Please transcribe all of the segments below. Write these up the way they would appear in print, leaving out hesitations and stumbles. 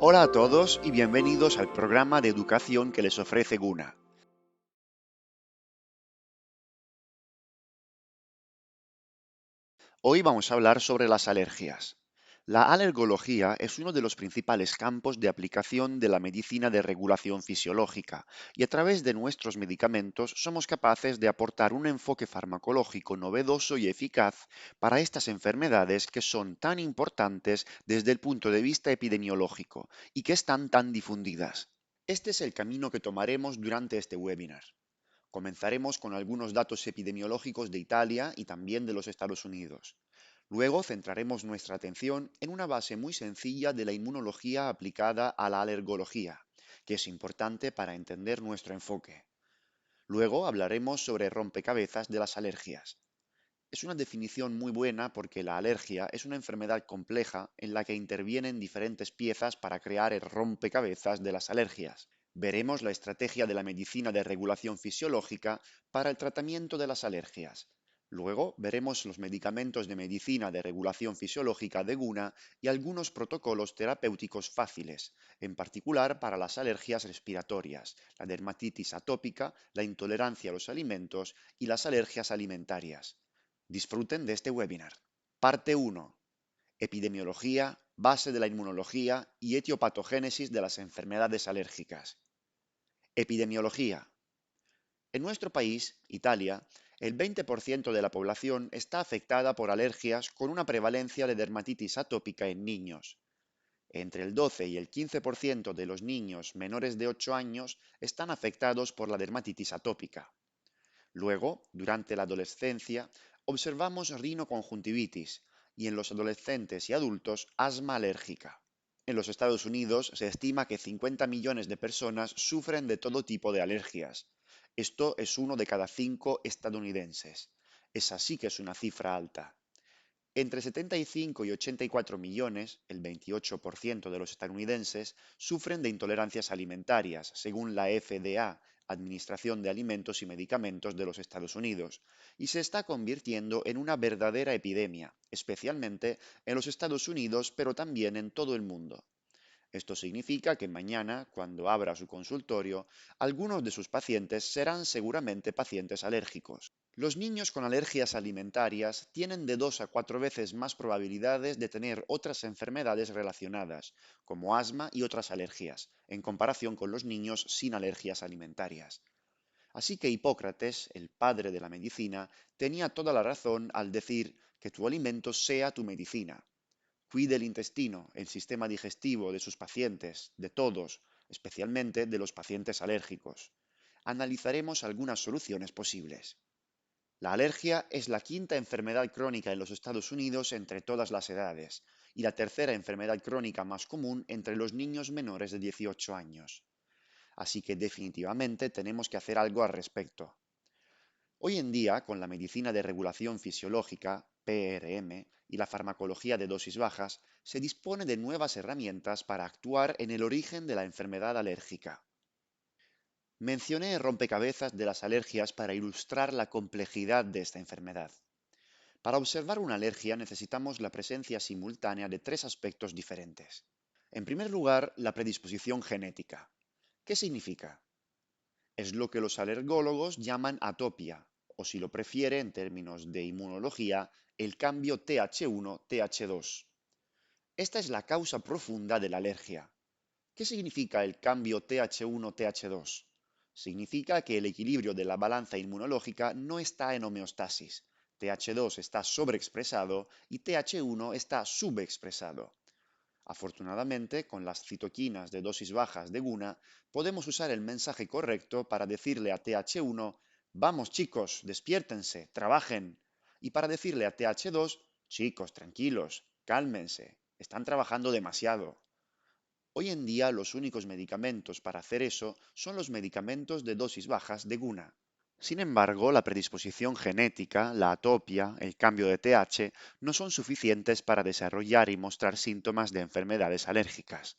Hola a todos y bienvenidos al programa de educación que les ofrece Guna. Hoy vamos a hablar sobre las alergias. La alergología es uno de los principales campos de aplicación de la medicina de regulación fisiológica y a través de nuestros medicamentos somos capaces de aportar un enfoque farmacológico novedoso y eficaz para estas enfermedades que son tan importantes desde el punto de vista epidemiológico y que están tan difundidas. Este es el camino que tomaremos durante este webinar. Comenzaremos con algunos datos epidemiológicos de Italia y también de los Estados Unidos. Luego centraremos nuestra atención en una base muy sencilla de la inmunología aplicada a la alergología, que es importante para entender nuestro enfoque. Luego hablaremos sobre rompecabezas de las alergias. Es una definición muy buena porque la alergia es una enfermedad compleja en la que intervienen diferentes piezas para crear el rompecabezas de las alergias. Veremos la estrategia de la medicina de regulación fisiológica para el tratamiento de las alergias. Luego veremos los medicamentos de medicina de regulación fisiológica de Guna y algunos protocolos terapéuticos fáciles, en particular para las alergias respiratorias, la dermatitis atópica, la intolerancia a los alimentos y las alergias alimentarias. Disfruten de este webinar. Parte 1. Epidemiología, base de la inmunología y etiopatogénesis de las enfermedades alérgicas. Epidemiología. En nuestro país, Italia, el 20% de la población está afectada por alergias con una prevalencia de dermatitis atópica en niños. Entre el 12 y el 15% de los niños menores de 8 años están afectados por la dermatitis atópica. Luego, durante la adolescencia, observamos rinoconjuntivitis y en los adolescentes y adultos asma alérgica. En los Estados Unidos se estima que 50 millones de personas sufren de todo tipo de alergias. Esto es uno de cada 5 estadounidenses. Esa sí que es una cifra alta. Entre 75 y 84 millones, el 28% de los estadounidenses, sufren de intolerancias alimentarias, según la FDA, Administración de Alimentos y Medicamentos de los Estados Unidos, y se está convirtiendo en una verdadera epidemia, especialmente en los Estados Unidos, pero también en todo el mundo. Esto significa que mañana, cuando abra su consultorio, algunos de sus pacientes serán seguramente pacientes alérgicos. Los niños con alergias alimentarias tienen de 2 a 4 veces más probabilidades de tener otras enfermedades relacionadas, como asma y otras alergias, en comparación con los niños sin alergias alimentarias. Así que Hipócrates, el padre de la medicina, tenía toda la razón al decir que tu alimento sea tu medicina. Cuide el intestino, el sistema digestivo de sus pacientes, de todos, especialmente de los pacientes alérgicos. Analizaremos algunas soluciones posibles. La alergia es la quinta enfermedad crónica en los Estados Unidos entre todas las edades y la tercera enfermedad crónica más común entre los niños menores de 18 años. Así que definitivamente tenemos que hacer algo al respecto. Hoy en día, con la medicina de regulación fisiológica, PRM, y la farmacología de dosis bajas, se dispone de nuevas herramientas para actuar en el origen de la enfermedad alérgica. Mencioné el rompecabezas de las alergias para ilustrar la complejidad de esta enfermedad. Para observar una alergia necesitamos la presencia simultánea de tres aspectos diferentes. En primer lugar, la predisposición genética. ¿Qué significa? Es lo que los alergólogos llaman atopia, o si lo prefiere en términos de inmunología, el cambio Th1-Th2. Esta es la causa profunda de la alergia. ¿Qué significa el cambio Th1-Th2? Significa que el equilibrio de la balanza inmunológica no está en homeostasis. Th2 está sobreexpresado y Th1 está subexpresado. Afortunadamente, con las citoquinas de dosis bajas de Guna, podemos usar el mensaje correcto para decirle a Th1, vamos chicos, despiértense, trabajen. Y para decirle a Th2, chicos, tranquilos, cálmense, están trabajando demasiado. Hoy en día los únicos medicamentos para hacer eso son los medicamentos de dosis bajas de Guna. Sin embargo, la predisposición genética, la atopia, el cambio de TH no son suficientes para desarrollar y mostrar síntomas de enfermedades alérgicas.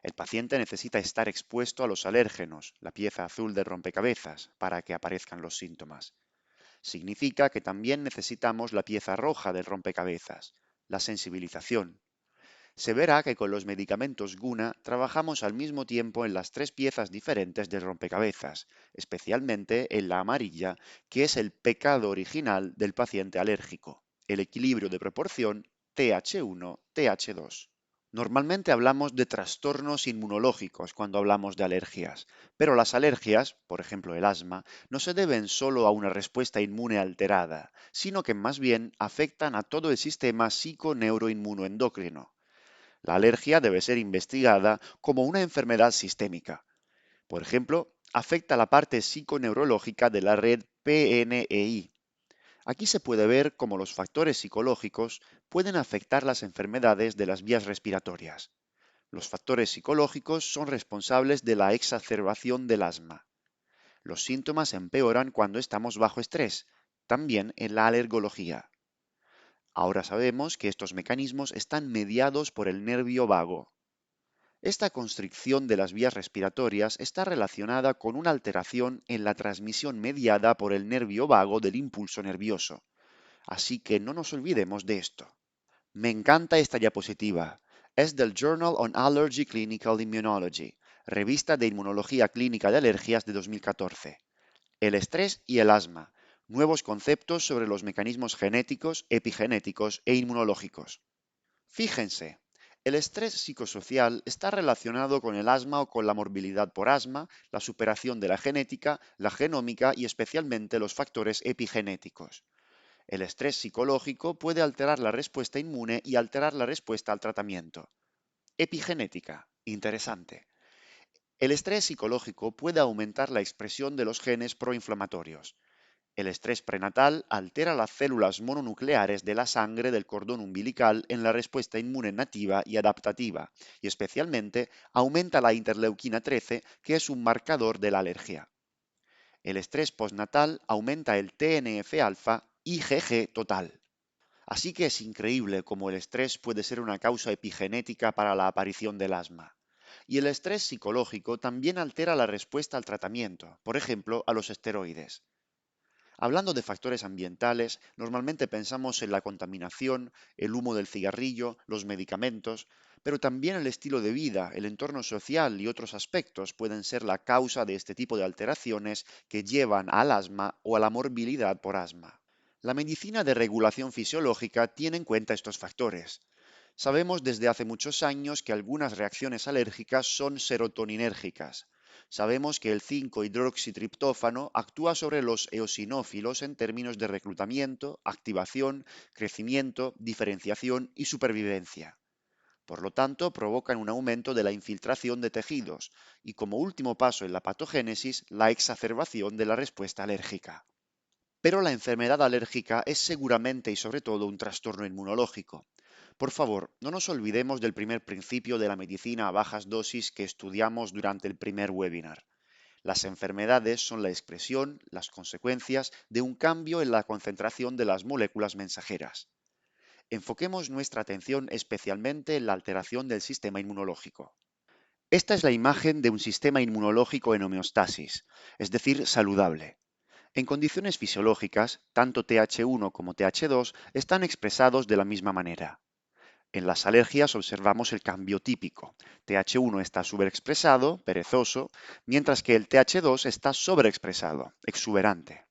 El paciente necesita estar expuesto a los alérgenos, la pieza azul del rompecabezas, para que aparezcan los síntomas. Significa que también necesitamos la pieza roja del rompecabezas, la sensibilización. Se verá que con los medicamentos Guna trabajamos al mismo tiempo en las tres piezas diferentes del rompecabezas, especialmente en la amarilla, que es el pecado original del paciente alérgico, el equilibrio de proporción TH1-TH2. Normalmente hablamos de trastornos inmunológicos cuando hablamos de alergias, pero las alergias, por ejemplo el asma, no se deben solo a una respuesta inmune alterada, sino que más bien afectan a todo el sistema psico-neuroinmunoendocrino. La alergia debe ser investigada como una enfermedad sistémica. Por ejemplo, afecta la parte psiconeurológica de la red PNEI. Aquí se puede ver cómo los factores psicológicos pueden afectar las enfermedades de las vías respiratorias. Los factores psicológicos son responsables de la exacerbación del asma. Los síntomas empeoran cuando estamos bajo estrés, también en la alergología. Ahora sabemos que estos mecanismos están mediados por el nervio vago. Esta constricción de las vías respiratorias está relacionada con una alteración en la transmisión mediada por el nervio vago del impulso nervioso. Así que no nos olvidemos de esto. Me encanta esta diapositiva. Es del Journal on Allergy Clinical Immunology, revista de Inmunología Clínica de Alergias de 2014. El estrés y el asma. Nuevos conceptos sobre los mecanismos genéticos, epigenéticos e inmunológicos. Fíjense, el estrés psicosocial está relacionado con el asma o con la morbilidad por asma, la superación de la genética, la genómica y especialmente los factores epigenéticos. El estrés psicológico puede alterar la respuesta inmune y alterar la respuesta al tratamiento. Epigenética. Interesante. El estrés psicológico puede aumentar la expresión de los genes proinflamatorios. El estrés prenatal altera las células mononucleares de la sangre del cordón umbilical en la respuesta inmune nativa y adaptativa, y especialmente aumenta la interleuquina 13, que es un marcador de la alergia. El estrés postnatal aumenta el TNF-alfa IgG total. Así que es increíble cómo el estrés puede ser una causa epigenética para la aparición del asma. Y el estrés psicológico también altera la respuesta al tratamiento, por ejemplo, a los esteroides. Hablando de factores ambientales, normalmente pensamos en la contaminación, el humo del cigarrillo, los medicamentos, pero también el estilo de vida, el entorno social y otros aspectos pueden ser la causa de este tipo de alteraciones que llevan al asma o a la morbilidad por asma. La medicina de regulación fisiológica tiene en cuenta estos factores. Sabemos desde hace muchos años que algunas reacciones alérgicas son serotoninérgicas. Sabemos que el 5-hidroxitriptófano actúa sobre los eosinófilos en términos de reclutamiento, activación, crecimiento, diferenciación y supervivencia. Por lo tanto, provocan un aumento de la infiltración de tejidos y, como último paso en la patogénesis, la exacerbación de la respuesta alérgica. Pero la enfermedad alérgica es seguramente y sobre todo un trastorno inmunológico. Por favor, no nos olvidemos del primer principio de la medicina a bajas dosis que estudiamos durante el primer webinar. Las enfermedades son la expresión, las consecuencias de un cambio en la concentración de las moléculas mensajeras. Enfoquemos nuestra atención especialmente en la alteración del sistema inmunológico. Esta es la imagen de un sistema inmunológico en homeostasis, es decir, saludable. En condiciones fisiológicas, tanto TH1 como TH2 están expresados de la misma manera. En las alergias observamos el cambio típico. TH1 está subexpresado, perezoso, mientras que el TH2 está sobreexpresado, exuberante.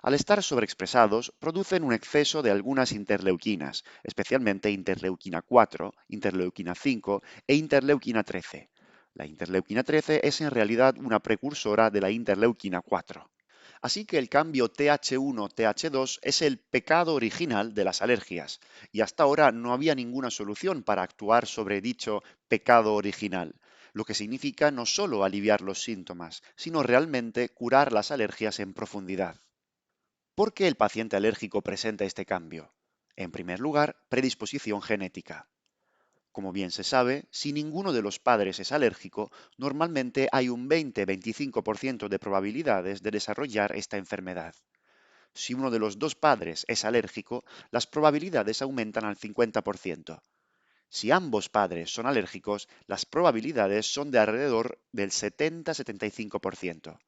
Al estar sobreexpresados, producen un exceso de algunas interleuquinas, especialmente interleuquina 4, interleuquina 5 e interleuquina 13. La interleuquina 13 es en realidad una precursora de la interleuquina 4. Así que el cambio TH1-TH2 es el pecado original de las alergias, y hasta ahora no había ninguna solución para actuar sobre dicho pecado original, lo que significa no solo aliviar los síntomas, sino realmente curar las alergias en profundidad. ¿Por qué el paciente alérgico presenta este cambio? En primer lugar, predisposición genética. Como bien se sabe, si ninguno de los padres es alérgico, normalmente hay un 20-25% de probabilidades de desarrollar esta enfermedad. Si uno de los dos padres es alérgico, las probabilidades aumentan al 50%. Si ambos padres son alérgicos, las probabilidades son de alrededor del 70-75%.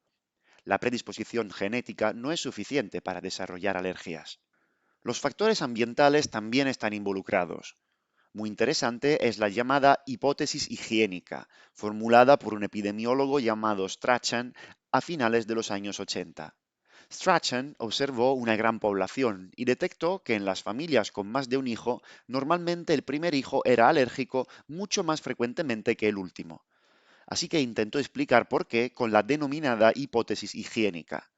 La predisposición genética no es suficiente para desarrollar alergias. Los factores ambientales también están involucrados. Muy interesante es la llamada hipótesis higiénica, formulada por un epidemiólogo llamado Strachan a finales de los años 80. Strachan observó una gran población y detectó que en las familias con más de un hijo, normalmente el primer hijo era alérgico mucho más frecuentemente que el último. Así que intentó explicar por qué con la denominada hipótesis higiénica.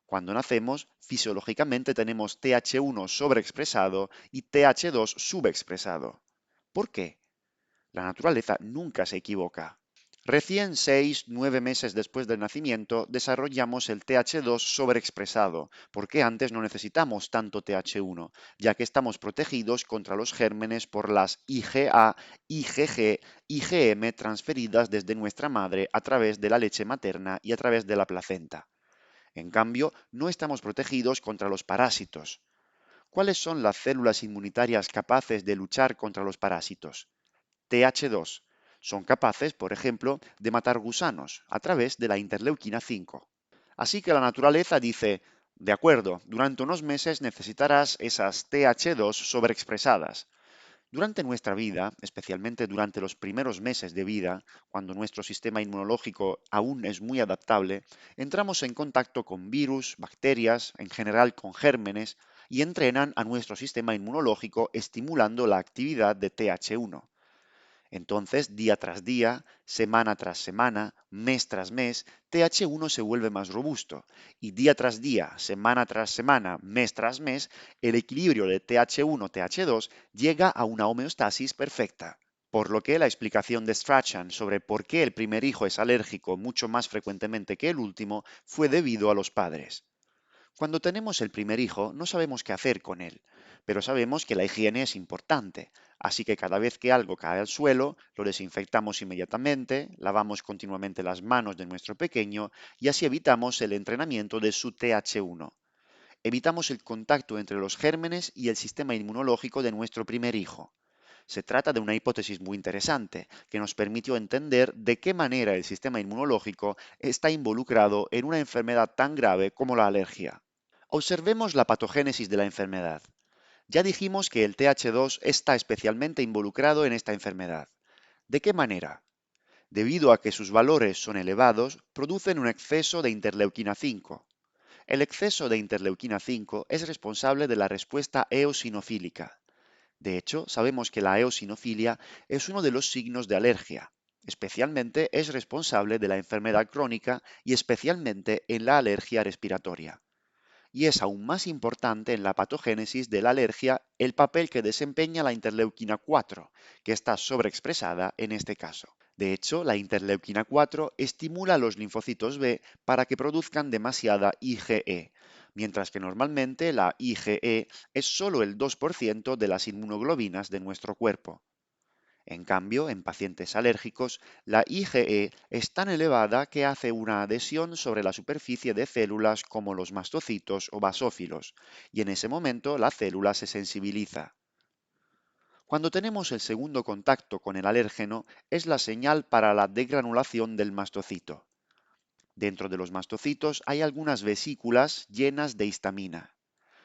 Cuando nacemos, fisiológicamente tenemos TH1 sobreexpresado y TH2 subexpresado. ¿Por qué? La naturaleza nunca se equivoca. Recién 6, 9 meses después del nacimiento desarrollamos el TH2 sobreexpresado, porque antes no necesitamos tanto TH1, ya que estamos protegidos contra los gérmenes por las IgA, IgG, IgM transferidas desde nuestra madre a través de la leche materna y a través de la placenta. En cambio, no estamos protegidos contra los parásitos. ¿Cuáles son las células inmunitarias capaces de luchar contra los parásitos? TH2. Son capaces, por ejemplo, de matar gusanos a través de la interleuquina 5. Así que la naturaleza dice, de acuerdo, durante unos meses necesitarás esas TH2 sobreexpresadas. Durante nuestra vida, especialmente durante los primeros meses de vida, cuando nuestro sistema inmunológico aún es muy adaptable, entramos en contacto con virus, bacterias, en general con gérmenes, y entrenan a nuestro sistema inmunológico estimulando la actividad de TH1. Entonces, día tras día, semana tras semana, mes tras mes, TH1 se vuelve más robusto y día tras día, semana tras semana, mes tras mes, el equilibrio de TH1-TH2 llega a una homeostasis perfecta. Por lo que la explicación de Strachan sobre por qué el primer hijo es alérgico mucho más frecuentemente que el último fue debido a los padres. Cuando tenemos el primer hijo, no sabemos qué hacer con él, pero sabemos que la higiene es importante, así que cada vez que algo cae al suelo, lo desinfectamos inmediatamente, lavamos continuamente las manos de nuestro pequeño y así evitamos el entrenamiento de su TH1. Evitamos el contacto entre los gérmenes y el sistema inmunológico de nuestro primer hijo. Se trata de una hipótesis muy interesante que nos permitió entender de qué manera el sistema inmunológico está involucrado en una enfermedad tan grave como la alergia. Observemos la patogénesis de la enfermedad. Ya dijimos que el TH2 está especialmente involucrado en esta enfermedad. ¿De qué manera? Debido a que sus valores son elevados, producen un exceso de interleuquina 5. El exceso de interleuquina 5 es responsable de la respuesta eosinofílica. De hecho, sabemos que la eosinofilia es uno de los signos de alergia. Especialmente es responsable de la enfermedad crónica y especialmente en la alergia respiratoria. Y es aún más importante en la patogénesis de la alergia el papel que desempeña la interleuquina 4, que está sobreexpresada en este caso. De hecho, la interleuquina 4 estimula a los linfocitos B para que produzcan demasiada IgE, mientras que normalmente la IgE es solo el 2% de las inmunoglobinas de nuestro cuerpo. En cambio, en pacientes alérgicos, la IgE es tan elevada que hace una adhesión sobre la superficie de células como los mastocitos o basófilos, y en ese momento la célula se sensibiliza. Cuando tenemos el segundo contacto con el alérgeno, es la señal para la degranulación del mastocito. Dentro de los mastocitos hay algunas vesículas llenas de histamina.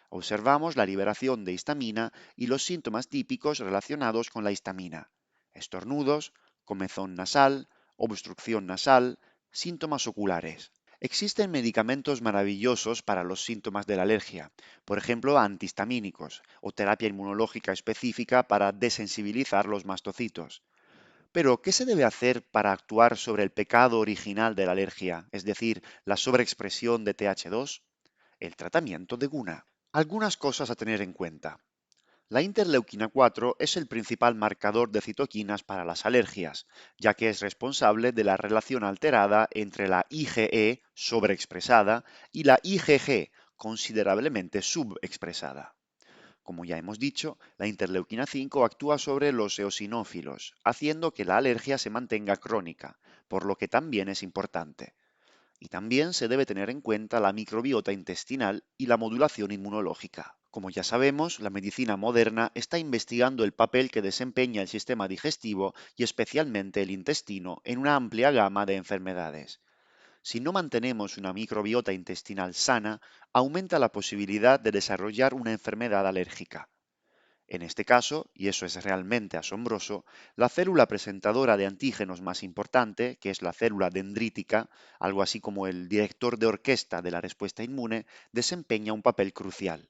Observamos la liberación de histamina y los síntomas típicos relacionados con la histamina: estornudos, comezón nasal, obstrucción nasal, síntomas oculares. Existen medicamentos maravillosos para los síntomas de la alergia, por ejemplo antihistamínicos o terapia inmunológica específica para desensibilizar los mastocitos. Pero, ¿qué se debe hacer para actuar sobre el pecado original de la alergia, es decir, la sobreexpresión de TH2? El tratamiento de guna. Algunas cosas a tener en cuenta. La interleuquina 4 es el principal marcador de citoquinas para las alergias, ya que es responsable de la relación alterada entre la IgE sobreexpresada y la IgG considerablemente subexpresada. Como ya hemos dicho, la interleuquina 5 actúa sobre los eosinófilos, haciendo que la alergia se mantenga crónica, por lo que también es importante. Y también se debe tener en cuenta la microbiota intestinal y la modulación inmunológica. Como ya sabemos, la medicina moderna está investigando el papel que desempeña el sistema digestivo y especialmente el intestino en una amplia gama de enfermedades. Si no mantenemos una microbiota intestinal sana, aumenta la posibilidad de desarrollar una enfermedad alérgica. En este caso, y eso es realmente asombroso, la célula presentadora de antígenos más importante, que es la célula dendrítica, algo así como el director de orquesta de la respuesta inmune, desempeña un papel crucial.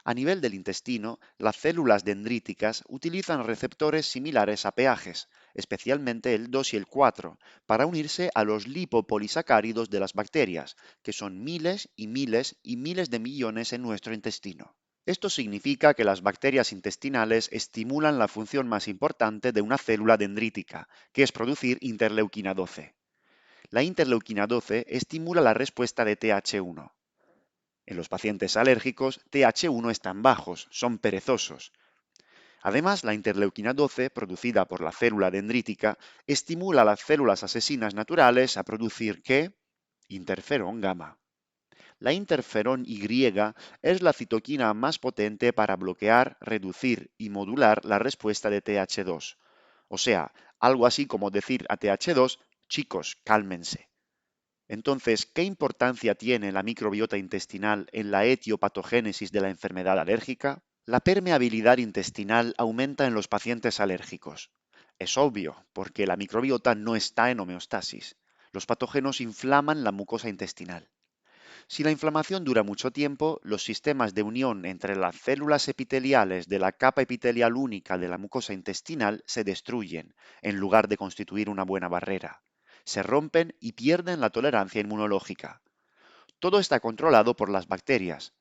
A nivel del intestino, las células dendríticas utilizan receptores similares a peajes, especialmente el 2 y el 4, para unirse a los lipopolisacáridos de las bacterias, que son miles y miles y miles de millones en nuestro intestino. Esto significa que las bacterias intestinales estimulan la función más importante de una célula dendrítica, que es producir interleuquina 12. La interleuquina 12 estimula la respuesta de TH1. En los pacientes alérgicos, TH1 están bajos, son perezosos. Además, la interleuquina 12, producida por la célula dendrítica, estimula a las células asesinas naturales a producir ¿qué? Interferón gamma. La interferón Y es la citoquina más potente para bloquear, reducir y modular la respuesta de TH2. O sea, algo así como decir a TH2, chicos, cálmense. Entonces, ¿qué importancia tiene la microbiota intestinal en la etiopatogénesis de la enfermedad alérgica? La permeabilidad intestinal aumenta en los pacientes alérgicos. Es obvio, porque la microbiota no está en homeostasis. Los patógenos inflaman la mucosa intestinal. Si la inflamación dura mucho tiempo, los sistemas de unión entre las células epiteliales de la capa epitelial única de la mucosa intestinal se destruyen, en lugar de constituir una buena barrera. Se rompen y pierden la tolerancia inmunológica. Todo está controlado por las bacterias.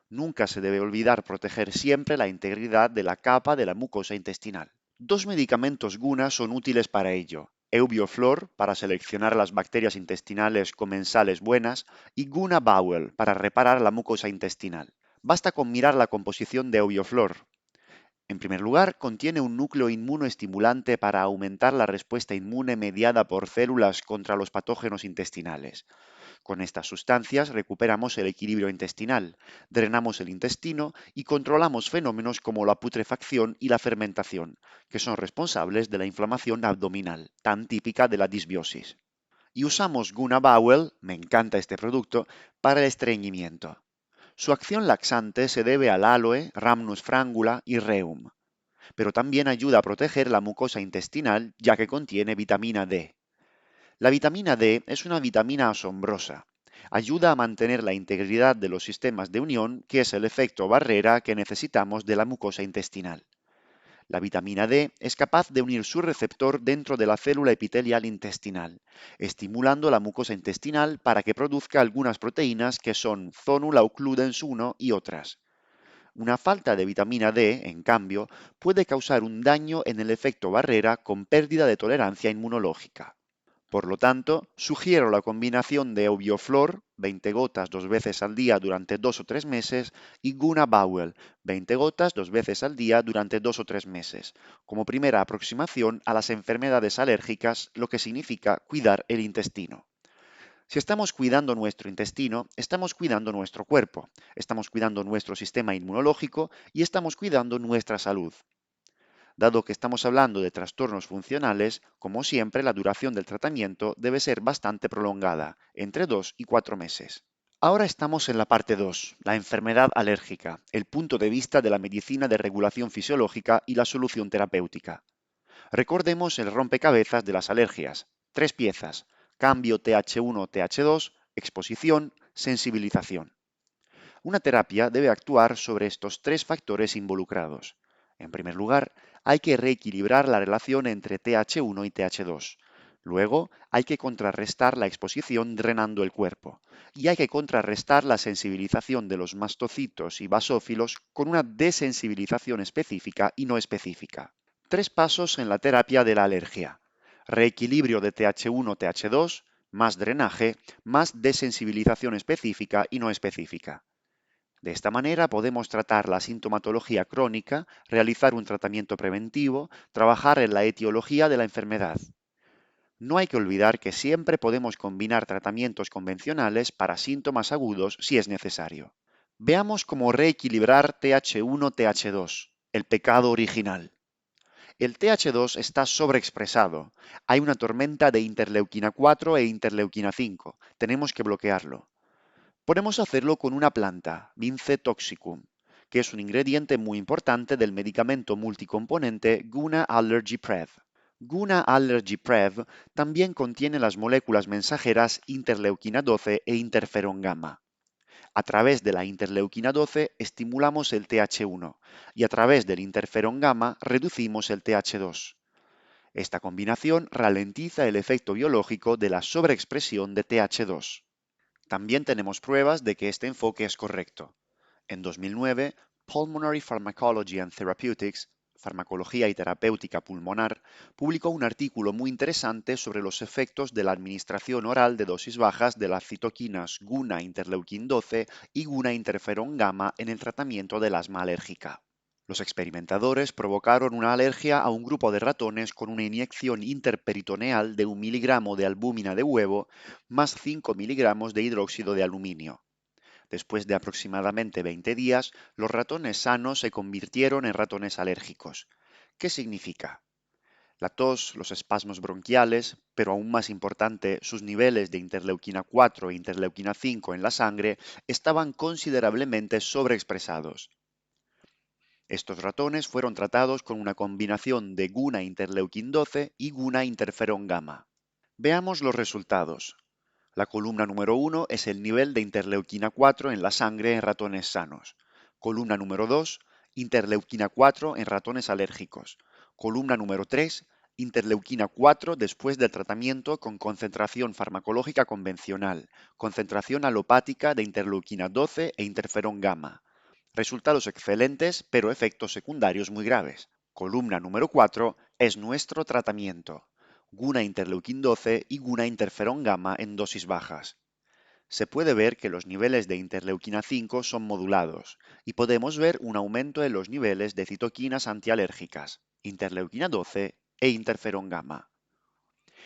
Nunca se debe olvidar proteger siempre la integridad de la capa de la mucosa intestinal. Dos medicamentos GUNA son útiles para ello. Eubioflor para seleccionar las bacterias intestinales comensales buenas y Guna Bowel para reparar la mucosa intestinal. Basta con mirar la composición de Eubioflor. En primer lugar, contiene un núcleo inmunoestimulante para aumentar la respuesta inmune mediada por células contra los patógenos intestinales. Con estas sustancias recuperamos el equilibrio intestinal, drenamos el intestino y controlamos fenómenos como la putrefacción y la fermentación, que son responsables de la inflamación abdominal, tan típica de la disbiosis. Y usamos Guna Bowel, me encanta este producto, para el estreñimiento. Su acción laxante se debe al aloe, Rhamnus frangula y Rheum, pero también ayuda a proteger la mucosa intestinal ya que contiene vitamina D. La vitamina D es una vitamina asombrosa. Ayuda a mantener la integridad de los sistemas de unión, que es el efecto barrera que necesitamos de la mucosa intestinal. La vitamina D es capaz de unir su receptor dentro de la célula epitelial intestinal, estimulando la mucosa intestinal para que produzca algunas proteínas que son Zonula occludens 1 y otras. Una falta de vitamina D, en cambio, puede causar un daño en el efecto barrera con pérdida de tolerancia inmunológica. Por lo tanto, sugiero la combinación de Eubioflor, 20 gotas 2 veces al día durante 2 o 3 meses, y Guna Bowel, 20 gotas 2 veces al día durante 2 o 3 meses, como primera aproximación a las enfermedades alérgicas, lo que significa cuidar el intestino. Si estamos cuidando nuestro intestino, estamos cuidando nuestro cuerpo, estamos cuidando nuestro sistema inmunológico y estamos cuidando nuestra salud. Dado que estamos hablando de trastornos funcionales, como siempre, la duración del tratamiento debe ser bastante prolongada, entre 2 y 4 meses. Ahora estamos en la parte 2, la enfermedad alérgica, el punto de vista de la medicina de regulación fisiológica y la solución terapéutica. Recordemos el rompecabezas de las alergias. 3 piezas: cambio TH1-TH2, exposición, sensibilización. Una terapia debe actuar sobre estos 3 factores involucrados. En primer lugar, hay que reequilibrar la relación entre TH1 y TH2. Luego, hay que contrarrestar la exposición drenando el cuerpo. Y hay que contrarrestar la sensibilización de los mastocitos y basófilos con una desensibilización específica y no específica. 3 pasos en la terapia de la alergia: reequilibrio de TH1-TH2, más drenaje, más desensibilización específica y no específica. De esta manera podemos tratar la sintomatología crónica, realizar un tratamiento preventivo, trabajar en la etiología de la enfermedad. No hay que olvidar que siempre podemos combinar tratamientos convencionales para síntomas agudos si es necesario. Veamos cómo reequilibrar TH1-TH2, el pecado original. El TH2 está sobreexpresado. Hay una tormenta de interleuquina 4 e interleuquina 5. Tenemos que bloquearlo. Podemos hacerlo con una planta, Vince toxicum, que es un ingrediente muy importante del medicamento multicomponente Guna Allergy Prev. Guna Allergy Prev también contiene las moléculas mensajeras interleuquina 12 e interferón gamma. A través de la interleuquina 12 estimulamos el TH1 y a través del interferón gamma reducimos el TH2. Esta combinación ralentiza el efecto biológico de la sobreexpresión de TH2. También tenemos pruebas de que este enfoque es correcto. En 2009, Pulmonary Pharmacology and Therapeutics, Farmacología y Terapéutica Pulmonar, publicó un artículo muy interesante sobre los efectos de la administración oral de dosis bajas de las citoquinas Guna interleukin 12 y Guna interferón gamma en el tratamiento del asma alérgica. Los experimentadores provocaron una alergia a un grupo de ratones con una inyección interperitoneal de 1 miligramo de albúmina de huevo más 5 miligramos de hidróxido de aluminio. Después de aproximadamente 20 días, los ratones sanos se convirtieron en ratones alérgicos. ¿Qué significa? La tos, los espasmos bronquiales, pero aún más importante, sus niveles de interleuquina 4 e interleuquina 5 en la sangre estaban considerablemente sobreexpresados. Estos ratones fueron tratados con una combinación de Guna interleukin 12 y Guna interferón gamma. Veamos los resultados. La columna número 1 es el nivel de interleuquina 4 en la sangre en ratones sanos. Columna número 2, interleuquina 4 en ratones alérgicos. Columna número 3, interleuquina 4 después del tratamiento con concentración farmacológica convencional, concentración alopática de interleuquina 12 e interferón gamma. Resultados excelentes, pero efectos secundarios muy graves. Columna número 4 es nuestro tratamiento. Guna interleukin 12 y Guna interferón gamma en dosis bajas. Se puede ver que los niveles de interleuquina 5 son modulados y podemos ver un aumento en los niveles de citoquinas antialérgicas, interleuquina 12 e interferón gamma.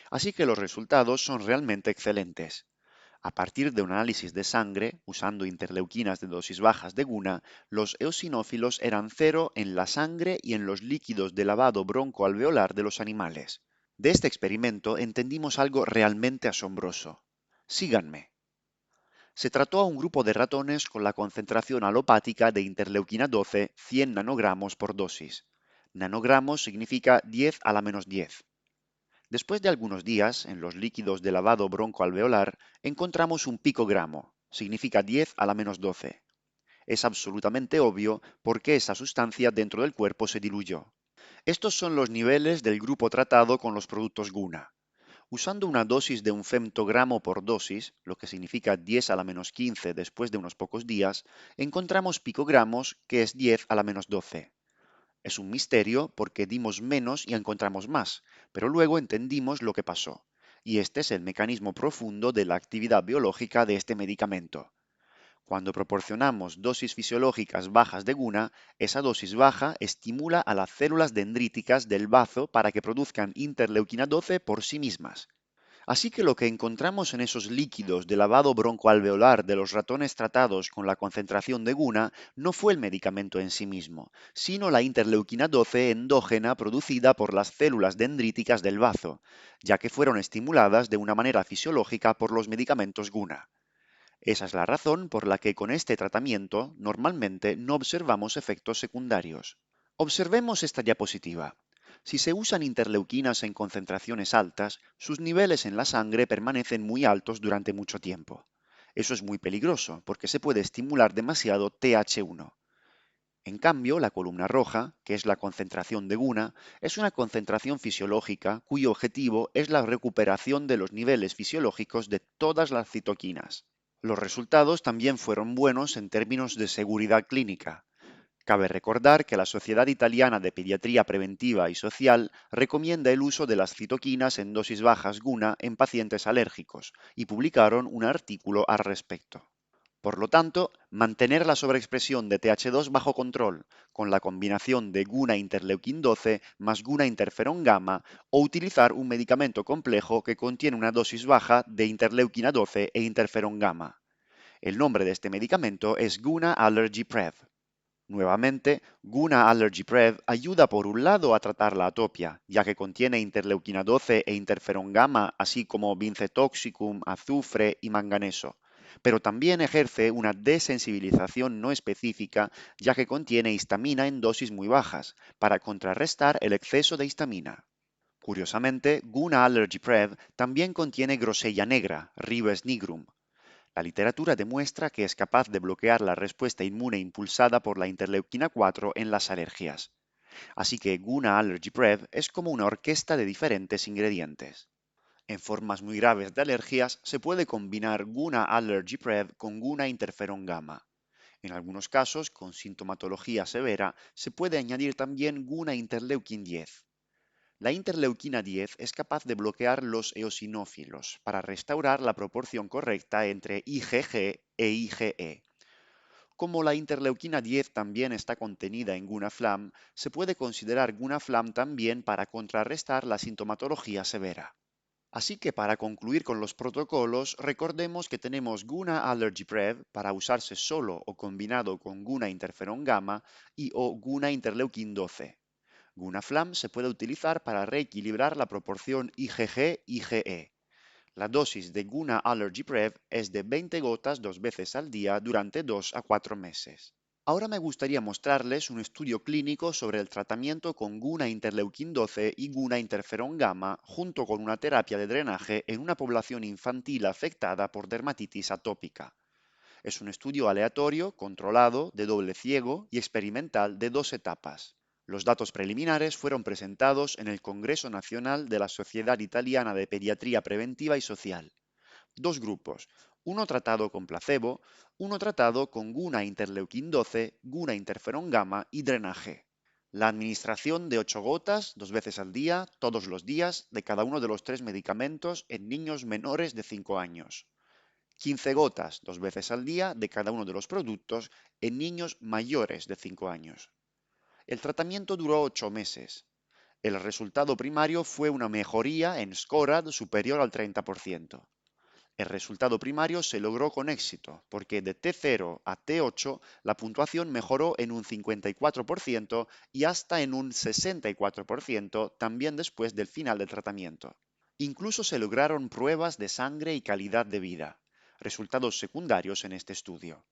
Así que los resultados son realmente excelentes. A partir de un análisis de sangre, usando interleuquinas de dosis bajas de Guna, los eosinófilos eran cero en la sangre y en los líquidos de lavado broncoalveolar de los animales. De este experimento entendimos algo realmente asombroso. Síganme. Se trató a un grupo de ratones con la concentración alopática de interleuquina 12 100 nanogramos por dosis. Nanogramos significa 10 a la menos 10. Después de algunos días, en los líquidos de lavado broncoalveolar, encontramos un picogramo, significa 10 a la menos 12. Es absolutamente obvio por qué esa sustancia dentro del cuerpo se diluyó. Estos son los niveles del grupo tratado con los productos Guna. Usando una dosis de un femtogramo por dosis, lo que significa 10 a la menos 15 después de unos pocos días, encontramos picogramos que es 10 a la menos 12. Es un misterio porque dimos menos y encontramos más, pero luego entendimos lo que pasó. Y este es el mecanismo profundo de la actividad biológica de este medicamento. Cuando proporcionamos dosis fisiológicas bajas de Guna, esa dosis baja estimula a las células dendríticas del bazo para que produzcan interleuquina 12 por sí mismas. Así que lo que encontramos en esos líquidos de lavado broncoalveolar de los ratones tratados con la concentración de Guna no fue el medicamento en sí mismo, sino la interleuquina 12 endógena producida por las células dendríticas del bazo, ya que fueron estimuladas de una manera fisiológica por los medicamentos Guna. Esa es la razón por la que con este tratamiento normalmente no observamos efectos secundarios. Observemos esta diapositiva. Si se usan interleuquinas en concentraciones altas, sus niveles en la sangre permanecen muy altos durante mucho tiempo. Eso es muy peligroso porque se puede estimular demasiado TH1. En cambio, la columna roja, que es la concentración de Guna, es una concentración fisiológica cuyo objetivo es la recuperación de los niveles fisiológicos de todas las citoquinas. Los resultados también fueron buenos en términos de seguridad clínica. Cabe recordar que la Sociedad Italiana de Pediatría Preventiva y Social recomienda el uso de las citoquinas en dosis bajas Guna en pacientes alérgicos y publicaron un artículo al respecto. Por lo tanto, mantener la sobreexpresión de TH2 bajo control con la combinación de Guna interleukin 12 más Guna interferón gamma o utilizar un medicamento complejo que contiene una dosis baja de interleuquina 12 e interferón gamma. El nombre de este medicamento es Guna Allergy Prev. Nuevamente, Guna Allergy Prev ayuda por un lado a tratar la atopia, ya que contiene interleuquina 12 e interferón gamma, así como vincetoxicum, azufre y manganeso. pero también ejerce una desensibilización no específica ya que contiene histamina en dosis muy bajas, para contrarrestar el exceso de histamina. Curiosamente, Guna Allergy Prev también contiene grosella negra, Ribes nigrum. La literatura demuestra que es capaz de bloquear la respuesta inmune impulsada por la interleuquina 4 en las alergias. Así que Guna Allergy Prev es como una orquesta de diferentes ingredientes. En formas muy graves de alergias se puede combinar Guna Allergy Prev con Guna Interferon Gamma. En algunos casos, con sintomatología severa, se puede añadir también Guna Interleukin 10. La interleuquina 10 es capaz de bloquear los eosinófilos para restaurar la proporción correcta entre IgG e IgE. Como la interleuquina 10 también está contenida en Gunaflam, se puede considerar Gunaflam también para contrarrestar la sintomatología severa. Así que para concluir con los protocolos, recordemos que tenemos Guna Allergy Prev para usarse solo o combinado con Guna Interferon Gamma y o Guna Interleukin 12. Gunaflam se puede utilizar para reequilibrar la proporción IgG-IgE. La dosis de Guna Allergy Prev es de 20 gotas 2 veces al día durante 2 a 4 meses. Ahora me gustaría mostrarles un estudio clínico sobre el tratamiento con Guna Interleukin 12 y Guna Interferón Gamma junto con una terapia de drenaje en una población infantil afectada por dermatitis atópica. Es un estudio aleatorio, controlado, de doble ciego y experimental de 2 etapas. Los datos preliminares fueron presentados en el Congreso Nacional de la Sociedad Italiana de Pediatría Preventiva y Social. Dos grupos, uno tratado con placebo, uno tratado con Guna Interleukin 12, Guna Interferón Gamma y drenaje. La administración de 8 gotas, 2 veces al día, todos los días, de cada uno de los 3 medicamentos en niños menores de 5 años. 15 gotas, 2 veces al día, de cada uno de los productos en niños mayores de 5 años. El tratamiento duró 8 meses. El resultado primario fue una mejoría en SCORAD superior al 30%. El resultado primario se logró con éxito, porque de T0 a T8 la puntuación mejoró en un 54% y hasta en un 64% también después del final del tratamiento. Incluso se lograron pruebas de sangre y calidad de vida, resultados secundarios en este estudio.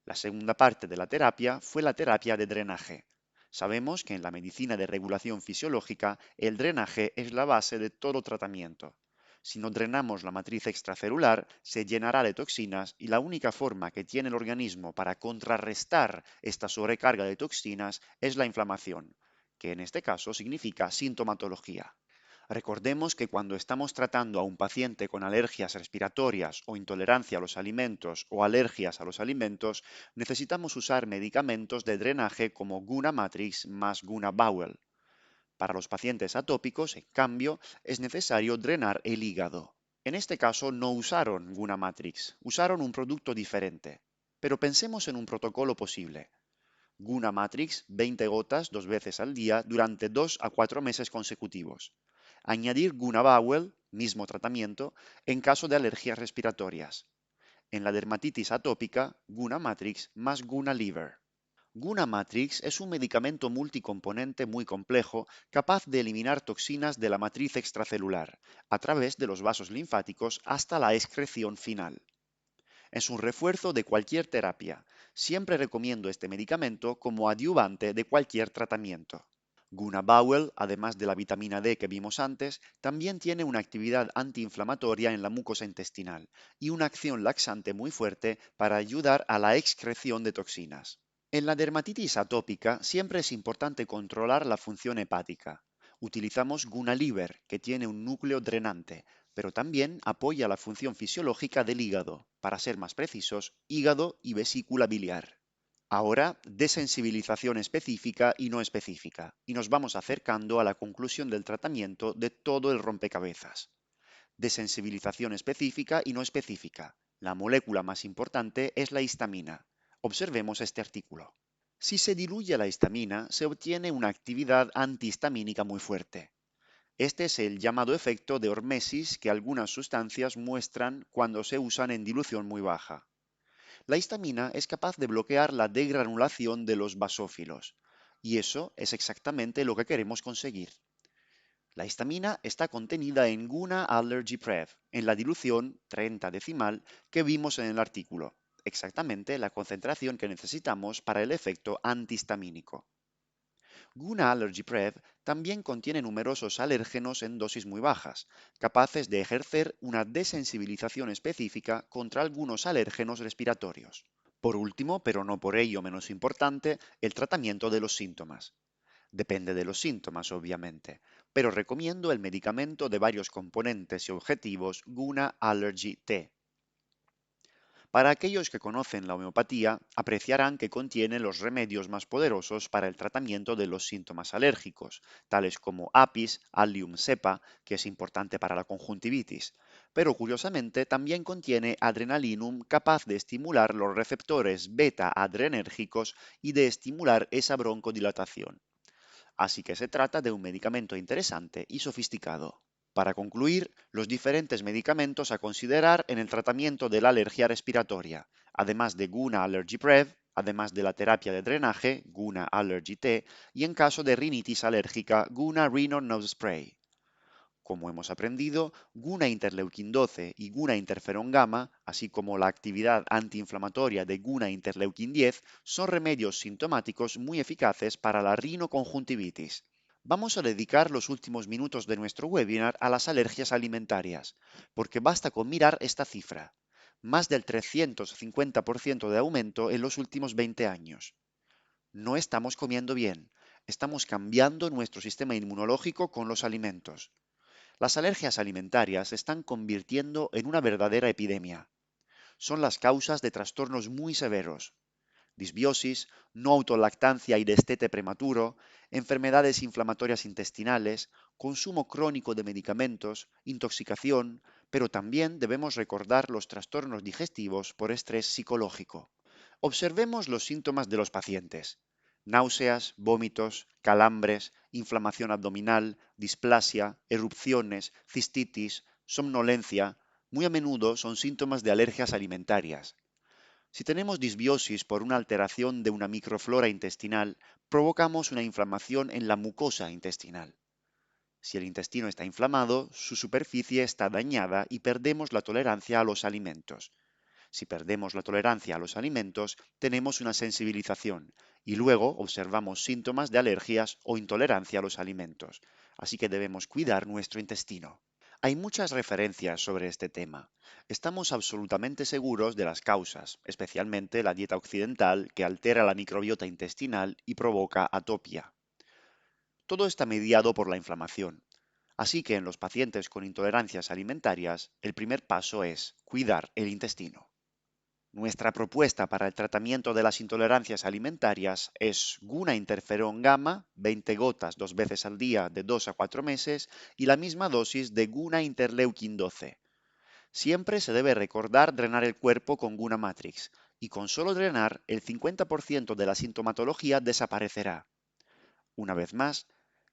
La segunda parte de la terapia fue la terapia de drenaje. Sabemos que en la medicina de regulación fisiológica el drenaje es la base de todo tratamiento. Si no drenamos la matriz extracelular, se llenará de toxinas y la única forma que tiene el organismo para contrarrestar esta sobrecarga de toxinas es la inflamación, que en este caso significa sintomatología. Recordemos que cuando estamos tratando a un paciente con alergias respiratorias o intolerancia a los alimentos o alergias a los alimentos, necesitamos usar medicamentos de drenaje como Guna Matrix más Guna Bowel. Para los pacientes atópicos, en cambio, es necesario drenar el hígado. En este caso no usaron Guna Matrix, usaron un producto diferente. Pero pensemos en un protocolo posible. Guna Matrix, 20 gotas 2 veces al día durante 2 a 4 meses consecutivos. Añadir Guna Bowel, mismo tratamiento, en caso de alergias respiratorias. En la dermatitis atópica, Guna Matrix más Guna Liver. Guna Matrix es un medicamento multicomponente muy complejo capaz de eliminar toxinas de la matriz extracelular, a través de los vasos linfáticos hasta la excreción final. Es un refuerzo de cualquier terapia. Siempre recomiendo este medicamento como adyuvante de cualquier tratamiento. Guna Bowel, además de la vitamina D que vimos antes, también tiene una actividad antiinflamatoria en la mucosa intestinal y una acción laxante muy fuerte para ayudar a la excreción de toxinas. En la dermatitis atópica siempre es importante controlar la función hepática. Utilizamos Guna Liver, que tiene un núcleo drenante, pero también apoya la función fisiológica del hígado, para ser más precisos, hígado y vesícula biliar. Ahora, desensibilización específica y no específica, y nos vamos acercando a la conclusión del tratamiento de todo el rompecabezas. Desensibilización específica y no específica. La molécula más importante es la histamina. Observemos este artículo. Si se diluye la histamina, se obtiene una actividad antihistamínica muy fuerte. Este es el llamado efecto de hormesis que algunas sustancias muestran cuando se usan en dilución muy baja. La histamina es capaz de bloquear la degranulación de los basófilos, y eso es exactamente lo que queremos conseguir. La histamina está contenida en Guna Allergy Prev, en la dilución 30 decimal que vimos en el artículo, exactamente la concentración que necesitamos para el efecto antihistamínico. Guna Allergy Prev también contiene numerosos alérgenos en dosis muy bajas, capaces de ejercer una desensibilización específica contra algunos alérgenos respiratorios. Por último, pero no por ello menos importante, el tratamiento de los síntomas. Depende de los síntomas, obviamente, pero recomiendo el medicamento de varios componentes y objetivos Guna Allergy T. Para aquellos que conocen la homeopatía, apreciarán que contiene los remedios más poderosos para el tratamiento de los síntomas alérgicos, tales como Apis, Allium cepa, que es importante para la conjuntivitis, pero curiosamente también contiene Adrenalinum capaz de estimular los receptores beta-adrenérgicos y de estimular esa broncodilatación. Así que se trata de un medicamento interesante y sofisticado. Para concluir, los diferentes medicamentos a considerar en el tratamiento de la alergia respiratoria, además de Guna Allergy Prev, además de la terapia de drenaje, Guna Allergy T, y en caso de rinitis alérgica, Guna Rhino Nose Spray. Como hemos aprendido, Guna interleukin 12 y Guna interferón gamma, así como la actividad antiinflamatoria de Guna interleukin 10, son remedios sintomáticos muy eficaces para la rinoconjuntivitis. Vamos a dedicar los últimos minutos de nuestro webinar a las alergias alimentarias, porque basta con mirar esta cifra. Más del 350% de aumento en los últimos 20 años. No estamos comiendo bien, estamos cambiando nuestro sistema inmunológico con los alimentos. Las alergias alimentarias se están convirtiendo en una verdadera epidemia. Son las causas de trastornos muy severos: disbiosis, no autolactancia y destete prematuro, enfermedades inflamatorias intestinales, consumo crónico de medicamentos, intoxicación, pero también debemos recordar los trastornos digestivos por estrés psicológico. Observemos los síntomas de los pacientes: náuseas, vómitos, calambres, inflamación abdominal, displasia, erupciones, cistitis, somnolencia. Muy a menudo son síntomas de alergias alimentarias. Si tenemos disbiosis por una alteración de una microflora intestinal, provocamos una inflamación en la mucosa intestinal. Si el intestino está inflamado, su superficie está dañada y perdemos la tolerancia a los alimentos. Si perdemos la tolerancia a los alimentos, tenemos una sensibilización y luego observamos síntomas de alergias o intolerancia a los alimentos. Así que debemos cuidar nuestro intestino. Hay muchas referencias sobre este tema. Estamos absolutamente seguros de las causas, especialmente la dieta occidental que altera la microbiota intestinal y provoca atopia. Todo está mediado por la inflamación. Así que en los pacientes con intolerancias alimentarias, el primer paso es cuidar el intestino. Nuestra propuesta para el tratamiento de las intolerancias alimentarias es Guna interferón gamma, 20 gotas 2 veces al día de 2 a 4 meses y la misma dosis de Guna interleukin 12. Siempre se debe recordar drenar el cuerpo con Guna Matrix y con solo drenar el 50% de la sintomatología desaparecerá. Una vez más,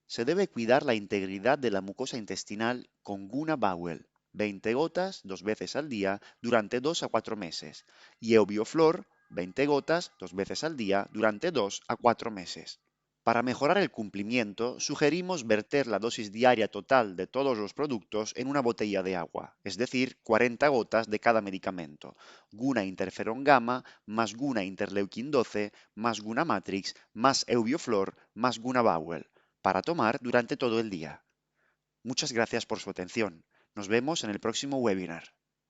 se debe cuidar la integridad de la mucosa intestinal con Guna Bowel, 20 gotas 2 veces al día durante 2 a 4 meses, y Eubioflor, 20 gotas 2 veces al día durante 2 a 4 meses. Para mejorar el cumplimiento, sugerimos verter la dosis diaria total de todos los productos en una botella de agua, es decir, 40 gotas de cada medicamento, Guna interferón gamma más Guna interleukin 12 más Guna Matrix más Eubioflor más Guna Bowel, para tomar durante todo el día. Muchas gracias por su atención. Nos vemos en el próximo webinar.